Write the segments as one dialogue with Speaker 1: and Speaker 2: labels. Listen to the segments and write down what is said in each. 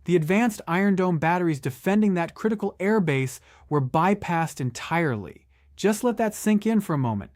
Speaker 1: The advanced Iron Dome batteries defending that critical airbase were bypassed entirely. Just let that sink in for a moment.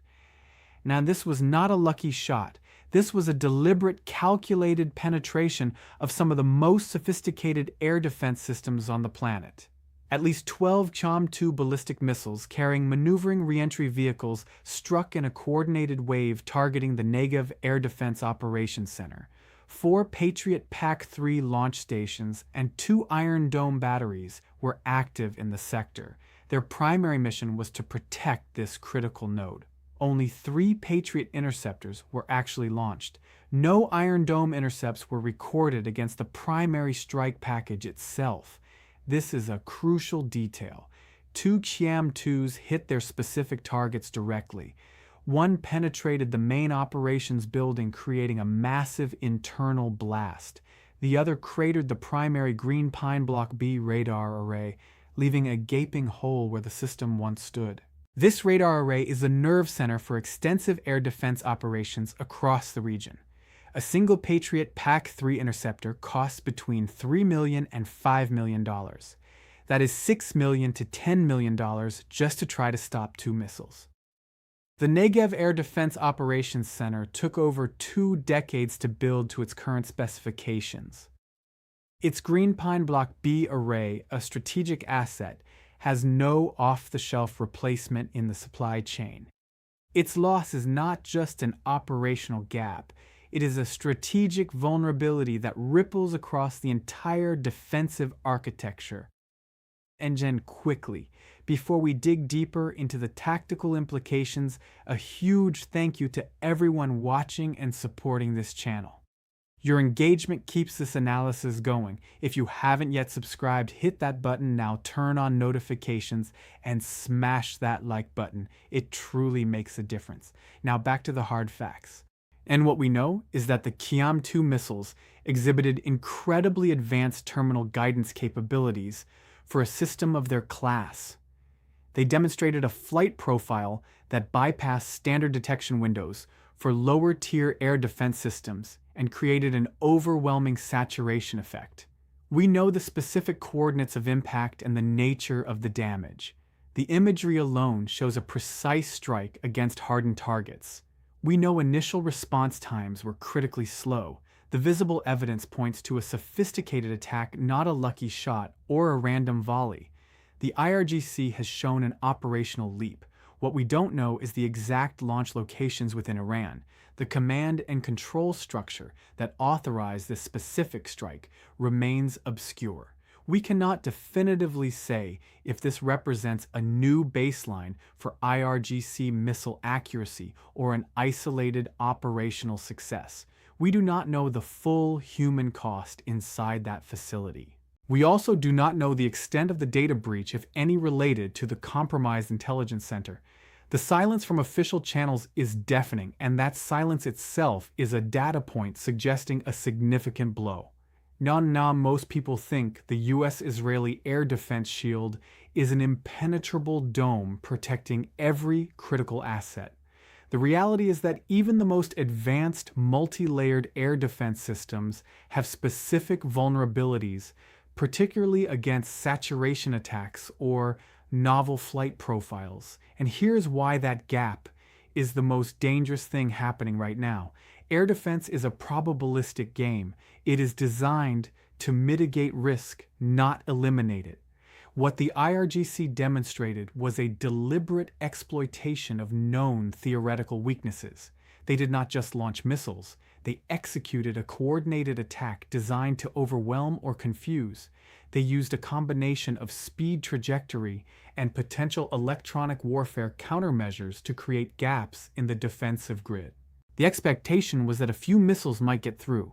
Speaker 1: Now, this was not a lucky shot. This was a deliberate, calculated penetration of some of the most sophisticated air defense systems on the planet. At least 12 Chom-2 ballistic missiles carrying maneuvering reentry vehicles struck in a coordinated wave targeting the Negev Air Defense Operations Center. 4 Patriot PAC-3 launch stations and 2 Iron Dome batteries were active in the sector. Their primary mission was to protect this critical node. Only 3 Patriot interceptors were actually launched. No Iron Dome intercepts were recorded against the primary strike package itself. This is a crucial detail. 2 Qiam-2s hit their specific targets directly. One penetrated the main operations building, creating a massive internal blast. The other cratered the primary Green Pine Block B radar array, leaving a gaping hole where the system once stood. This radar array is the nerve center for extensive air defense operations across the region. A single Patriot PAC-3 interceptor costs between $3 million and $5 million. That is $6 million to $10 million just to try to stop 2 missiles. The Negev Air Defense Operations Center took over 2 decades to build to its current specifications. Its Green Pine Block B array, a strategic asset, has no off-the-shelf replacement in the supply chain. Its loss is not just an operational gap. It is a strategic vulnerability that ripples across the entire defensive architecture. And then quickly, before we dig deeper into the tactical implications, a huge thank you to everyone watching and supporting this channel. Your engagement keeps this analysis going. If you haven't yet subscribed, hit that button now, turn on notifications, and smash that like button. It truly makes a difference. Now back to the hard facts. And what we know is that the Qiam-2 missiles exhibited incredibly advanced terminal guidance capabilities for a system of their class. They demonstrated a flight profile that bypassed standard detection windows for lower-tier air defense systems and created an overwhelming saturation effect. We know the specific coordinates of impact and the nature of the damage. The imagery alone shows a precise strike against hardened targets. We know initial response times were critically slow. The visible evidence points to a sophisticated attack, not a lucky shot or a random volley. The IRGC has shown an operational leap. What we don't know is the exact launch locations within Iran. The command and control structure that authorized this specific strike remains obscure. We cannot definitively say if this represents a new baseline for IRGC missile accuracy or an isolated operational success. We do not know the full human cost inside that facility. We also do not know the extent of the data breach, if any, related to the compromised intelligence center. The silence from official channels is deafening, and that silence itself is a data point suggesting a significant blow. Most people think the US-Israeli air defense shield is an impenetrable dome protecting every critical asset. The reality is that even the most advanced multi-layered air defense systems have specific vulnerabilities, particularly against saturation attacks or novel flight profiles. And here's why that gap is the most dangerous thing happening right now. Air defense is a probabilistic game. It is designed to mitigate risk, not eliminate it. What the IRGC demonstrated was a deliberate exploitation of known theoretical weaknesses. They did not just launch missiles, they executed a coordinated attack designed to overwhelm or confuse. They used a combination of speed trajectory and potential electronic warfare countermeasures to create gaps in the defensive grid. The expectation was that a few missiles might get through.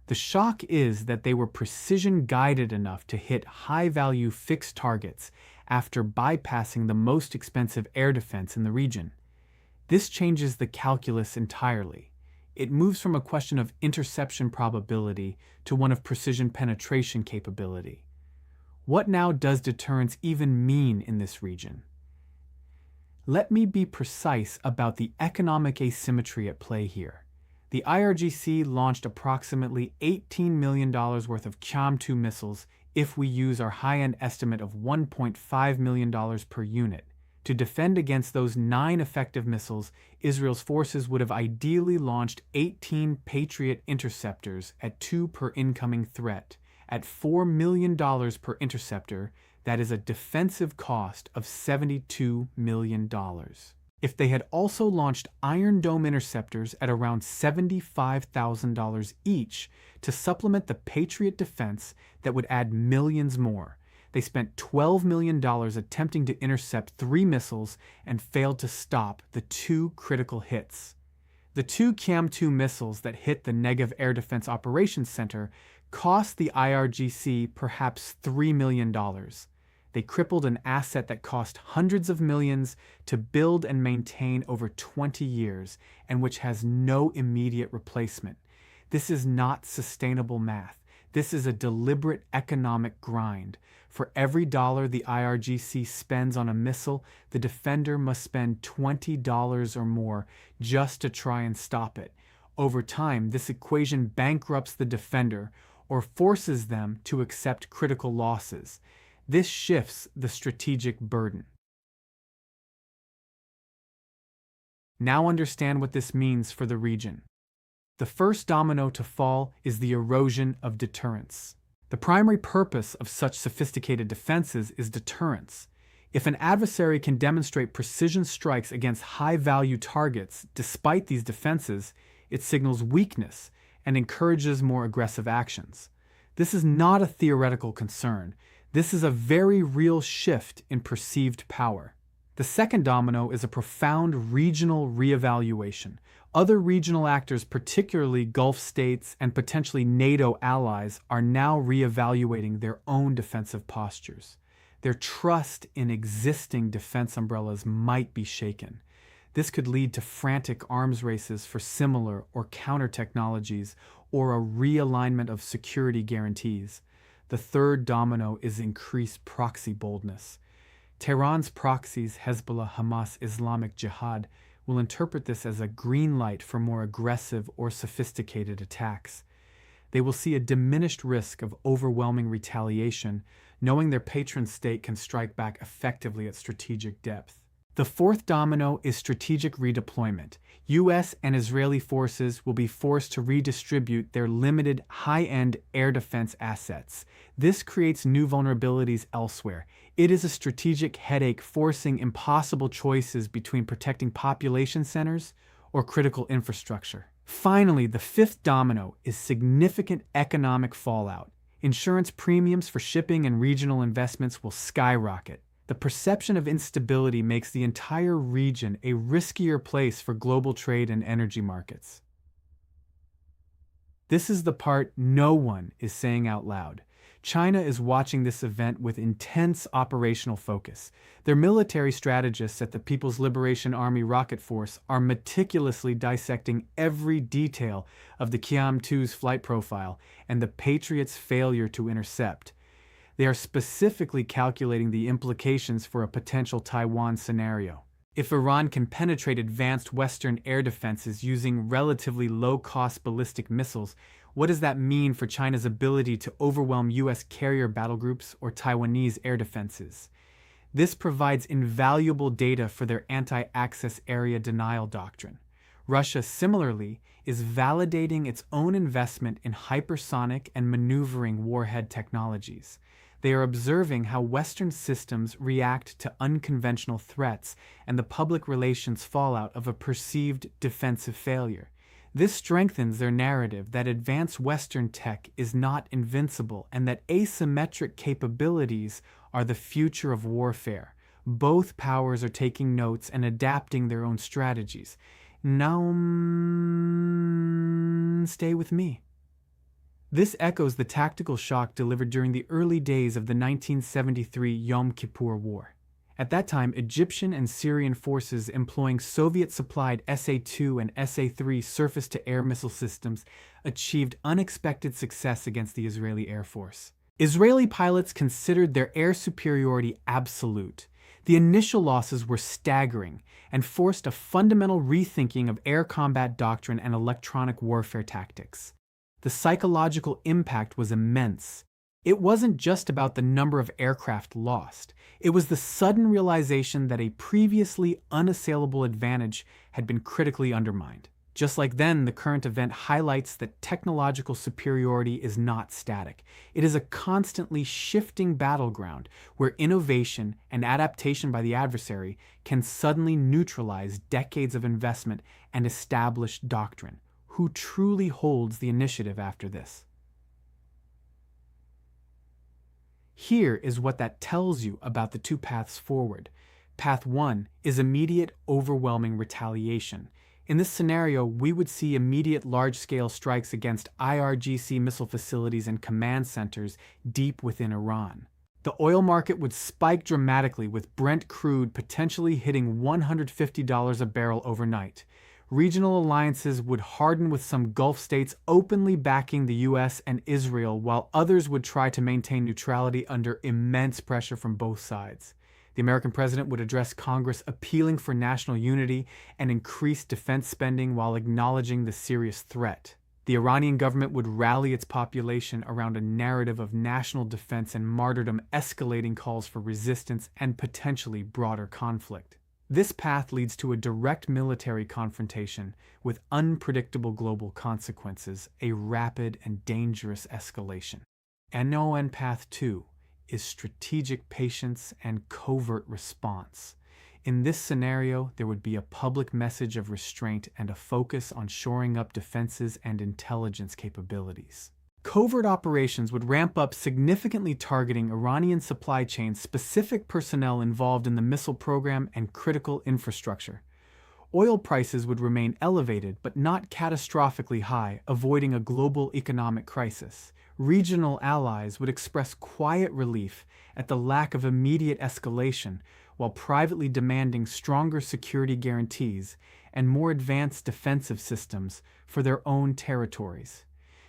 Speaker 1: The shock is that they were precision-guided enough to hit high-value fixed targets after bypassing the most expensive air defense in the region. This changes the calculus entirely. It moves from a question of interception probability to one of precision penetration capability. What now does deterrence even mean in this region? Let me be precise about the economic asymmetry at play here. The IRGC launched approximately $18 million worth of QAM-2 missiles if we use our high-end estimate of $1.5 million per unit. To defend against those 9 effective missiles, Israel's forces would have ideally launched 18 Patriot interceptors at 2 per incoming threat. At $4 million per interceptor, that is a defensive cost of $72 million. If they had also launched Iron Dome interceptors at around $75,000 each to supplement the Patriot defense, that would add millions more. They spent $12 million attempting to intercept 3 missiles and failed to stop the 2 critical hits. The 2 QAM-2 missiles that hit the Negev Air Defense Operations Center cost the IRGC perhaps $3 million. They crippled an asset that cost hundreds of millions to build and maintain over 20 years and which has no immediate replacement. This is not sustainable math. This is a deliberate economic grind. For every dollar the IRGC spends on a missile, the defender must spend $20 or more just to try and stop it. Over time, this equation bankrupts the defender or forces them to accept critical losses. This shifts the strategic burden. Now understand what this means for the region. The first domino to fall is the erosion of deterrence. The primary purpose of such sophisticated defenses is deterrence. If an adversary can demonstrate precision strikes against high-value targets despite these defenses, it signals weakness and encourages more aggressive actions. This is not a theoretical concern. This is a very real shift in perceived power. The second domino is a profound regional reevaluation. Other regional actors, particularly Gulf states and potentially NATO allies, are now reevaluating their own defensive postures. Their trust in existing defense umbrellas might be shaken. This could lead to frantic arms races for similar or counter technologies or a realignment of security guarantees. The third domino is increased proxy boldness. Tehran's proxies, Hezbollah, Hamas, Islamic Jihad, will interpret this as a green light for more aggressive or sophisticated attacks. They will see a diminished risk of overwhelming retaliation, knowing their patron state can strike back effectively at strategic depth. The fourth domino is strategic redeployment. U.S. and Israeli forces will be forced to redistribute their limited high-end air defense assets. This creates new vulnerabilities elsewhere. It is a strategic headache forcing impossible choices between protecting population centers or critical infrastructure. Finally, the fifth domino is significant economic fallout. Insurance premiums for shipping and regional investments will skyrocket. The perception of instability makes the entire region a riskier place for global trade and energy markets. This is the part no one is saying out loud. China is watching this event with intense operational focus. Their military strategists at the People's Liberation Army Rocket Force are meticulously dissecting every detail of the QAM-2's flight profile and the Patriot's failure to intercept. They are specifically calculating the implications for a potential Taiwan scenario. If Iran can penetrate advanced Western air defenses using relatively low-cost ballistic missiles, what does that mean for China's ability to overwhelm U.S. carrier battlegroups or Taiwanese air defenses? This provides invaluable data for their anti-access area denial doctrine. Russia, similarly, is validating its own investment in hypersonic and maneuvering warhead technologies. They are observing how Western systems react to unconventional threats and the public relations fallout of a perceived defensive failure. This strengthens their narrative that advanced Western tech is not invincible and that asymmetric capabilities are the future of warfare. Both powers are taking notes and adapting their own strategies. Now, stay with me. This echoes the tactical shock delivered during the early days of the 1973 Yom Kippur War. At that time, Egyptian and Syrian forces employing Soviet-supplied SA-2 and SA-3 surface-to-air missile systems achieved unexpected success against the Israeli Air Force. Israeli pilots considered their air superiority absolute. The initial losses were staggering and forced a fundamental rethinking of air combat doctrine and electronic warfare tactics. The psychological impact was immense. It wasn't just about the number of aircraft lost. It was the sudden realization that a previously unassailable advantage had been critically undermined. Just like then, the current event highlights that technological superiority is not static. It is a constantly shifting battleground where innovation and adaptation by the adversary can suddenly neutralize decades of investment and established doctrine. Who truly holds the initiative after this? Here is what that tells you about the two paths forward. Path 1 is immediate, overwhelming retaliation. In this scenario, we would see immediate large-scale strikes against IRGC missile facilities and command centers deep within Iran. The oil market would spike dramatically, with Brent crude potentially hitting $150 a barrel overnight. Regional alliances would harden, with some Gulf states openly backing the US and Israel, while others would try to maintain neutrality under immense pressure from both sides. The American president would address Congress appealing for national unity and increased defense spending while acknowledging the serious threat. The Iranian government would rally its population around a narrative of national defense and martyrdom, escalating calls for resistance and potentially broader conflict. This path leads to a direct military confrontation with unpredictable global consequences, a rapid and dangerous escalation. And path 2 is strategic patience and covert response. In this scenario, there would be a public message of restraint and a focus on shoring up defenses and intelligence capabilities. Covert operations would ramp up, significantly targeting Iranian supply chains, specific personnel involved in the missile program, and critical infrastructure. Oil prices would remain elevated but not catastrophically high, avoiding a global economic crisis. Regional allies would express quiet relief at the lack of immediate escalation, while privately demanding stronger security guarantees and more advanced defensive systems for their own territories.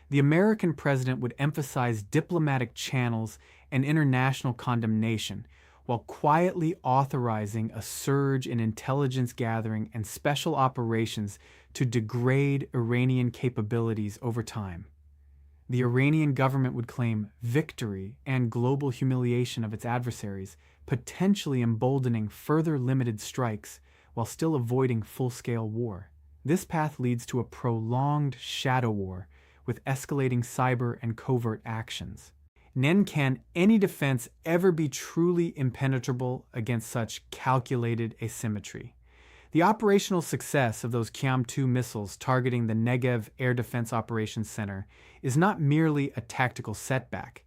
Speaker 1: The American president would emphasize diplomatic channels and international condemnation, while quietly authorizing a surge in intelligence gathering and special operations to degrade Iranian capabilities over time. The Iranian government would claim victory and global humiliation of its adversaries, potentially emboldening further limited strikes while still avoiding full-scale war. This path leads to a prolonged shadow war with escalating cyber and covert actions. Can any defense ever be truly impenetrable against such calculated asymmetry? The operational success of those Qiyam-2 missiles targeting the Negev Air Defense Operations Center is not merely a tactical setback.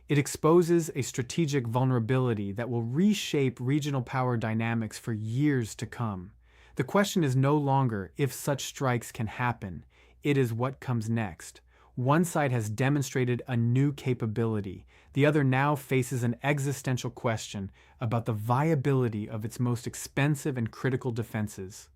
Speaker 1: It exposes a strategic vulnerability that will reshape regional power dynamics for years to come. The question is no longer if such strikes can happen, it is what comes next. One side has demonstrated a new capability. The other now faces an existential question about the viability of its most expensive and critical defenses.